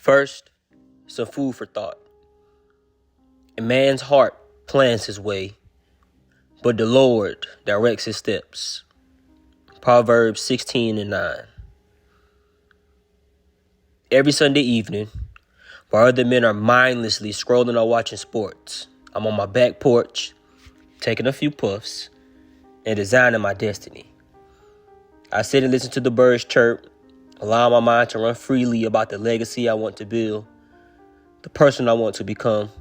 First, some food for thought. A man's heart plans his way, but the Lord directs his steps. Proverbs 16:9. Every Sunday evening, while other men are mindlessly scrolling or watching sports, I'm on my back porch, taking a few puffs, and designing my destiny. I sit and listen to the birds chirp, allowing my mind to run freely about the legacy I want to build, the person I want to become.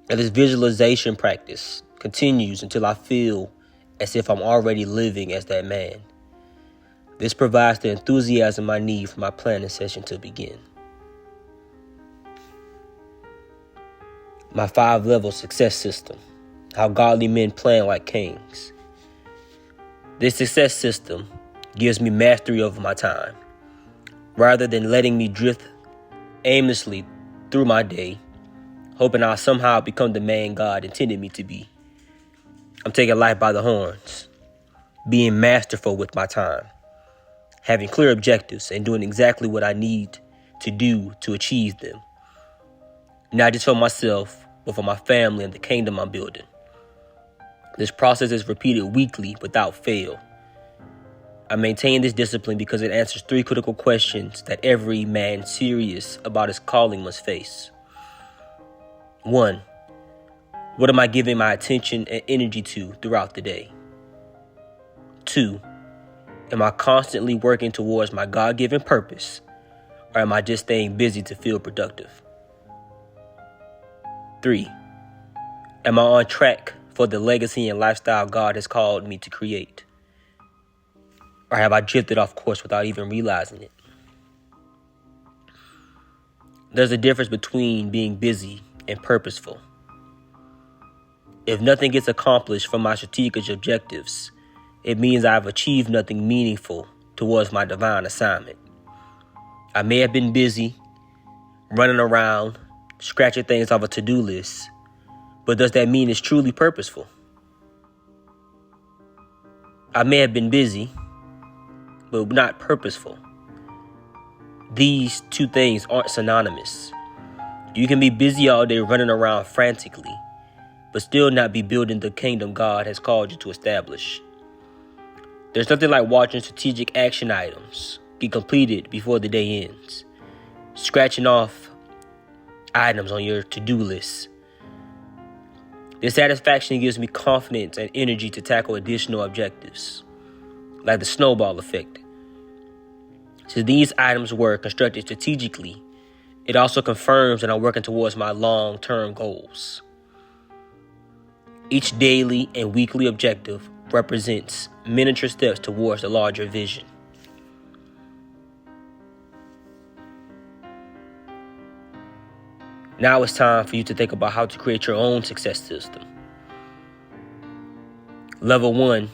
And this visualization practice continues until I feel as if I'm already living as that man. This provides the enthusiasm I need for my planning session to begin. My 5-level success system. How godly men plan like kings. This success system gives me mastery over my time. Rather than letting me drift aimlessly through my day, hoping I'll somehow become the man God intended me to be, I'm taking life by the horns, being masterful with my time, having clear objectives and doing exactly what I need to do to achieve them. Not just for myself, but for my family and the kingdom I'm building. This process is repeated weekly without fail. I maintain this discipline because it answers 3 critical questions that every man serious about his calling must face. 1. What am I giving my attention and energy to throughout the day? 2. Am I constantly working towards my God-given purpose, or am I just staying busy to feel productive? 3. Am I on track for the legacy and lifestyle God has called me to create? Or have I drifted off course without even realizing it? There's a difference between being busy and purposeful. If nothing gets accomplished from my strategic objectives, it means I've achieved nothing meaningful towards my divine assignment. I may have been busy, running around, scratching things off a to-do list, but does that mean it's truly purposeful? I may have been busy, but not purposeful. These 2 things aren't synonymous. You can be busy all day running around frantically, but still not be building the kingdom God has called you to establish. There's nothing like watching strategic action items get completed before the day ends, scratching off items on your to-do list. This satisfaction gives me confidence and energy to tackle additional objectives, like the snowball effect. Since these items were constructed strategically, it also confirms that I'm working towards my long-term goals. Each daily and weekly objective represents miniature steps towards the larger vision. Now it's time for you to think about how to create your own success system. Level 1,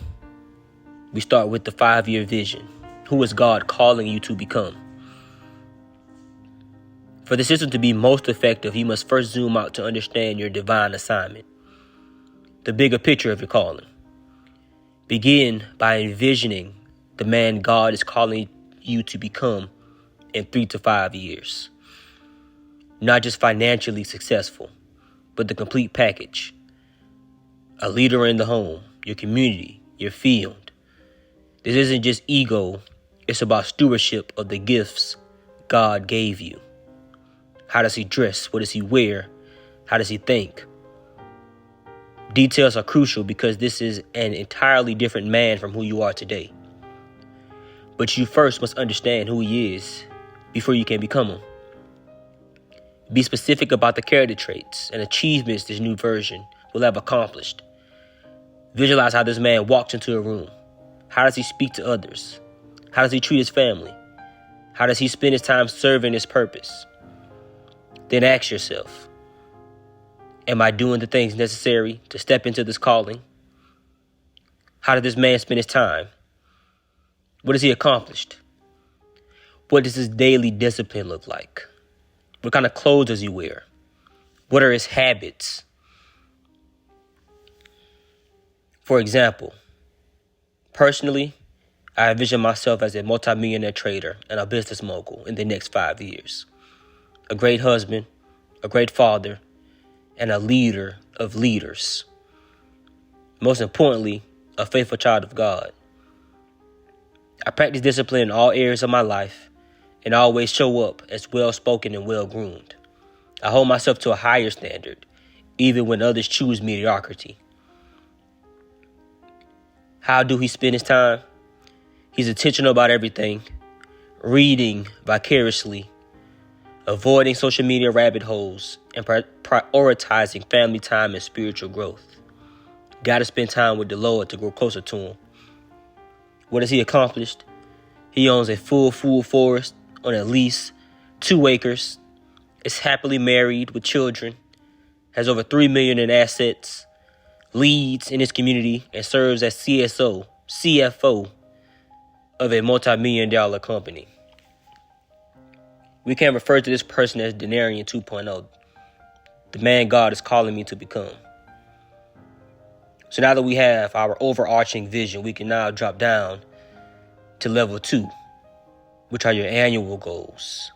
we start with the 5-year vision. Who is God calling you to become? For the system to be most effective, you must first zoom out to understand your divine assignment, the bigger picture of your calling. Begin by envisioning the man God is calling you to become in 3 to 5 years. Not just financially successful, but the complete package. A leader in the home, your community, your field. This isn't just ego, it's about stewardship of the gifts God gave you. How does he dress? What does he wear? How does he think? Details are crucial because this is an entirely different man from who you are today. But you first must understand who he is before you can become him. Be specific about the character traits and achievements this new version will have accomplished. Visualize how this man walks into a room. How does he speak to others? How does he treat his family? How does he spend his time serving his purpose? Then ask yourself, am I doing the things necessary to step into this calling? How did this man spend his time? What has he accomplished? What does his daily discipline look like? What kind of clothes does he wear? What are his habits? For example, personally, I envision myself as a multimillionaire trader and a business mogul in the next 5 years. a great husband, a great father, and a leader of leaders. Most importantly, a faithful child of God. I practice discipline in all areas of my life and always show up as well-spoken and well-groomed. I hold myself to a higher standard, even when others choose mediocrity. How do he spend his time? He's intentional about everything, reading vicariously, avoiding social media rabbit holes, and prioritizing family time and spiritual growth. Got to spend time with the Lord to grow closer to him. What has he accomplished? He owns a full forest on at least 2 acres, is happily married with children, has over $3 million in assets, leads in his community, and serves as CFO of a multi-million-dollar company. We can refer to this person as Denarian 2.0, the man God is calling me to become. So now that we have our overarching vision, we can now drop down to level 2, which are your annual goals,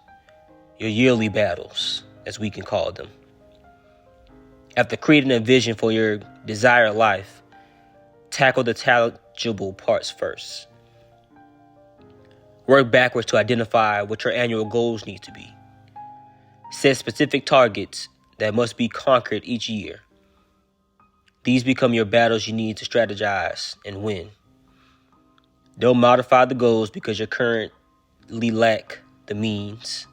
your yearly battles, as we can call them. After creating a vision for your desired life, tackle the tangible parts first. Work backwards to identify what your annual goals need to be. Set specific targets that must be conquered each year. These become your battles you need to strategize and win. Don't modify the goals because you currently lack the means.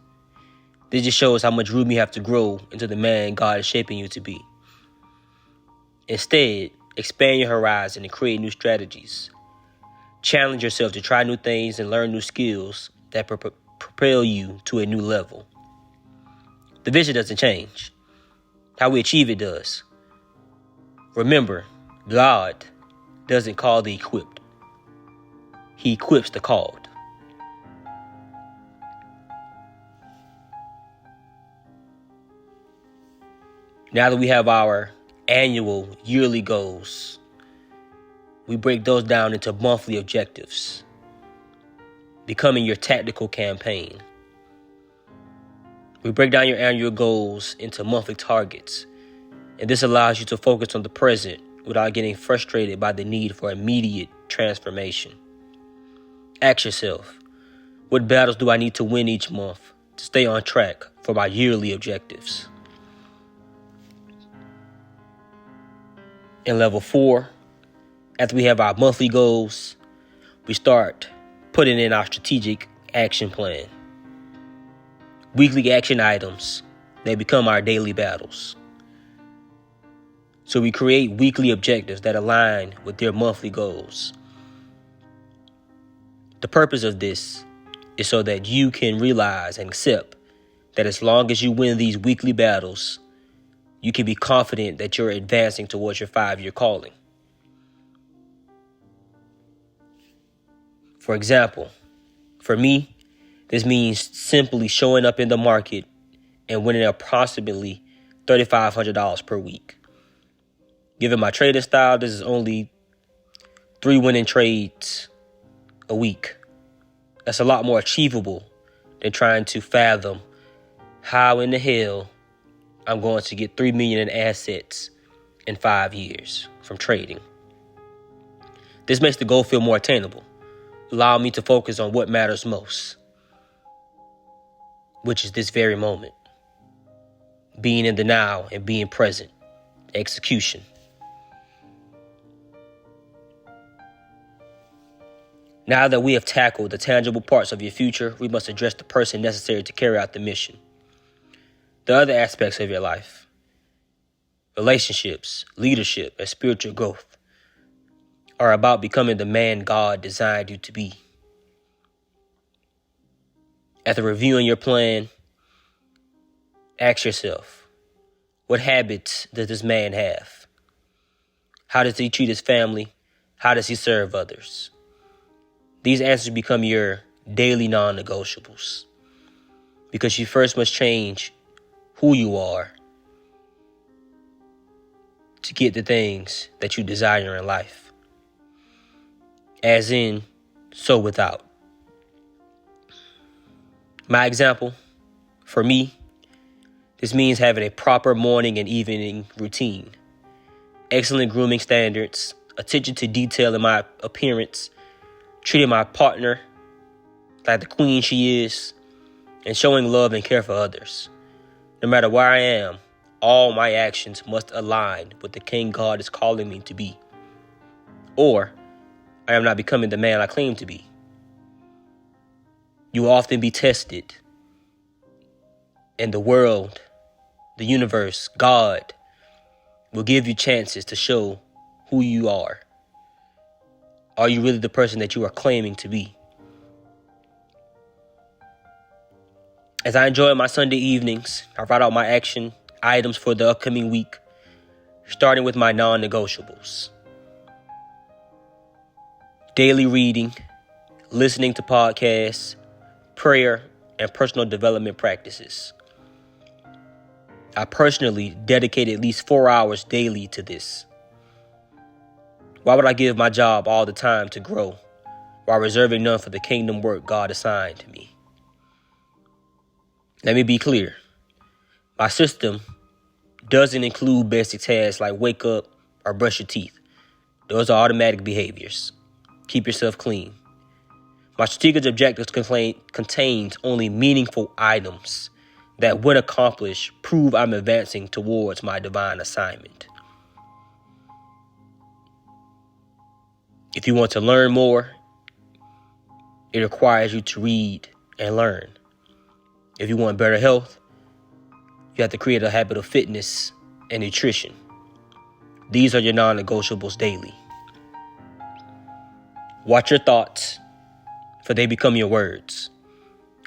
This just shows how much room you have to grow into the man God is shaping you to be. Instead, expand your horizon and create new strategies. Challenge yourself to try new things and learn new skills that propel you to a new level. The vision doesn't change. How we achieve it does. Remember, God doesn't call the equipped. He equips the called. Now that we have our annual, yearly goals, we break those down into monthly objectives, becoming your tactical campaign. We break down your annual goals into monthly targets, and this allows you to focus on the present without getting frustrated by the need for immediate transformation. Ask yourself, what battles do I need to win each month to stay on track for my yearly objectives? In level 4, after we have our monthly goals, we start putting in our strategic action plan. Weekly action items, they become our daily battles. So we create weekly objectives that align with your monthly goals. The purpose of this is so that you can realize and accept that as long as you win these weekly battles, you can be confident that you're advancing towards your 5-year calling. For example, for me, this means simply showing up in the market and winning approximately $3,500 per week. Given my trading style, this is only 3 winning trades a week. That's a lot more achievable than trying to fathom how in the hell I'm going to get $3 million in assets in 5 years from trading. This makes the goal feel more attainable, allow me to focus on what matters most, which is this very moment. Being in the now and being present. Execution. Now that we have tackled the tangible parts of your future, we must address the person necessary to carry out the mission. The other aspects of your life, relationships, leadership, and spiritual growth, are about becoming the man God designed you to be. After reviewing your plan, ask yourself, what habits does this man have? How does he treat his family? How does he serve others? These answers become your daily non-negotiables, because you first must change who you are to get the things that you desire in life. As in, so without. My example, for me, This means having a proper morning and evening routine, excellent grooming standards, attention to detail in my appearance, treating my partner like the queen she is, and showing love and care for others. No matter where I am, all my actions must align with the king God is calling me to be, or I am not becoming the man I claim to be. You will often be tested, and the world, the universe, God will give you chances to show who you are. Are you really the person that you are claiming to be? As I enjoy my Sunday evenings, I write out my action items for the upcoming week, starting with my non-negotiables. Daily reading, listening to podcasts, prayer, and personal development practices. I personally dedicate at least 4 hours daily to this. Why would I give my job all the time to grow while reserving none for the kingdom work God assigned to me? Let me be clear. My system doesn't include basic tasks like wake up or brush your teeth. Those are automatic behaviors. Keep yourself clean. My strategic objectives contains only meaningful items that, when accomplished, prove I'm advancing towards my divine assignment. If you want to learn more, it requires you to read and learn. If you want better health, you have to create a habit of fitness and nutrition. These are your non-negotiables daily. Watch your thoughts, for they become your words.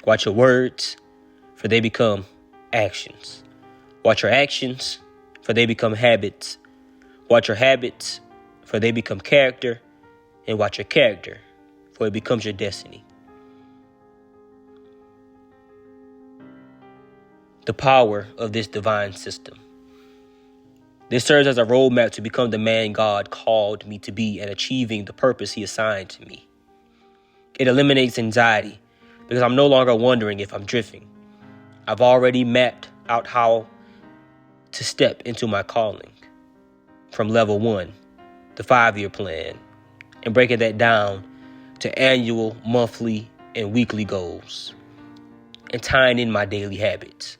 Watch your words, for they become actions. Watch your actions, for they become habits. Watch your habits, for they become character. And watch your character, for it becomes your destiny. The power of this divine system. This serves as a roadmap to become the man God called me to be and achieving the purpose He assigned to me. It eliminates anxiety because I'm no longer wondering if I'm drifting. I've already mapped out how to step into my calling from level 1, the 5-year plan, and breaking that down to annual, monthly, and weekly goals, and tying in my daily habits.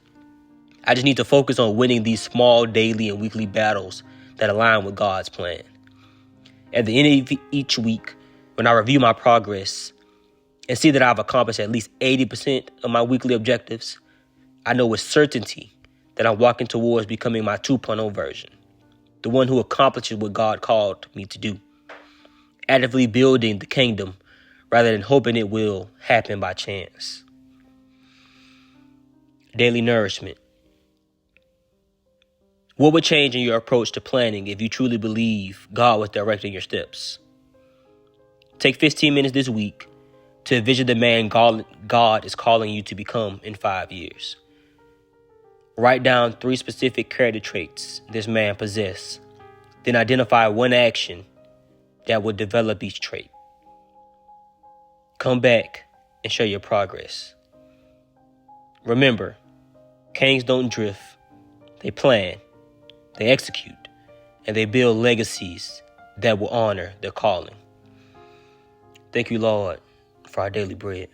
I just need to focus on winning these small daily and weekly battles that align with God's plan. At the end of each week, when I review my progress and see that I've accomplished at least 80% of my weekly objectives, I know with certainty that I'm walking towards becoming my 2.0 version, the one who accomplishes what God called me to do, actively building the kingdom rather than hoping it will happen by chance. Daily nourishment. What would change in your approach to planning if you truly believe God was directing your steps? Take 15 minutes this week to envision the man God is calling you to become in 5 years. Write down 3 specific character traits this man possesses. Then identify one action that will develop each trait. Come back and share your progress. Remember, kings don't drift. They plan, they execute, and they build legacies that will honor their calling. Thank you, Lord, for our daily bread.